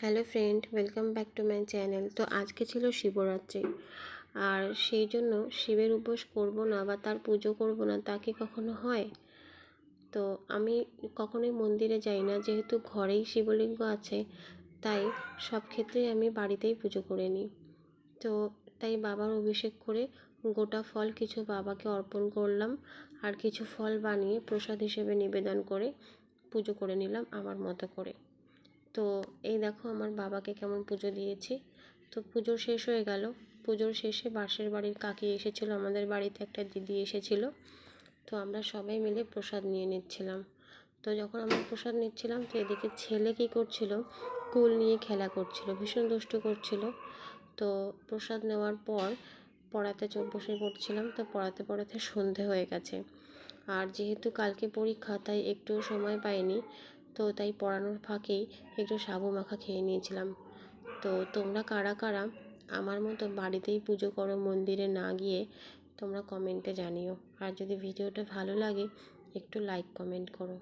Hello friend, welcome back to my channel. তো আজকে ছিল শিবরাত্রি, আর সেই জন্য শিবের উপোস করব না বা তার পুজো করব না তা কি কখনো হয়? তো আমি কখনোই মন্দিরে যাই না, যেহেতু ঘরেই শিবলিঙ্গ আছে, তাই সব ক্ষেত্রেই আমি বাড়িতেই পুজো করে নিই। তো তাই বাবার অভিষেক করে গোটা ফল কিছু বাবাকে অর্পণ করলাম, আর কিছু ফল বানিয়ে প্রসাদ হিসেবে নিবেদন করে পুজো করে নিলাম আমার মতো করে। তো এই দেখো আমার বাবাকে কেমন পুজো দিয়েছি। তো পুজো শেষ হয়ে গেল। পুজোর শেষে পাশের বাড়ির কাকি এসেছিলো, আমাদের বাড়িতে একটা দিদি এসেছিলো। তো আমরা সবাই মিলে প্রসাদ নিয়ে নিচ্ছিলাম। তো যখন আমরা প্রসাদ নিচ্ছিলাম, তো এদিকে ছেলে কী করছিল, কুল নিয়ে খেলা করছিল, ভীষণ দুষ্টু করছিল। তো প্রসাদ নেওয়ার পর পড়াতে বসে পড়ছিলাম। তো পড়াতে পড়াতে সন্ধে হয়ে গেছে, আর যেহেতু কালকে পরীক্ষা তাই একটু সময় পাইনি। তো তাই পড়ানোর ফাঁকেই একটু সাবু মাখা খেয়ে নিয়েছিলাম। তো তোমরা কারা কারা আমার মতো বাড়িতেই পুজো করো, মন্দিরে না গিয়ে, তোমরা কমেন্টে জানিও। আর যদি ভিডিওটা ভালো লাগে একটু লাইক কমেন্ট করো।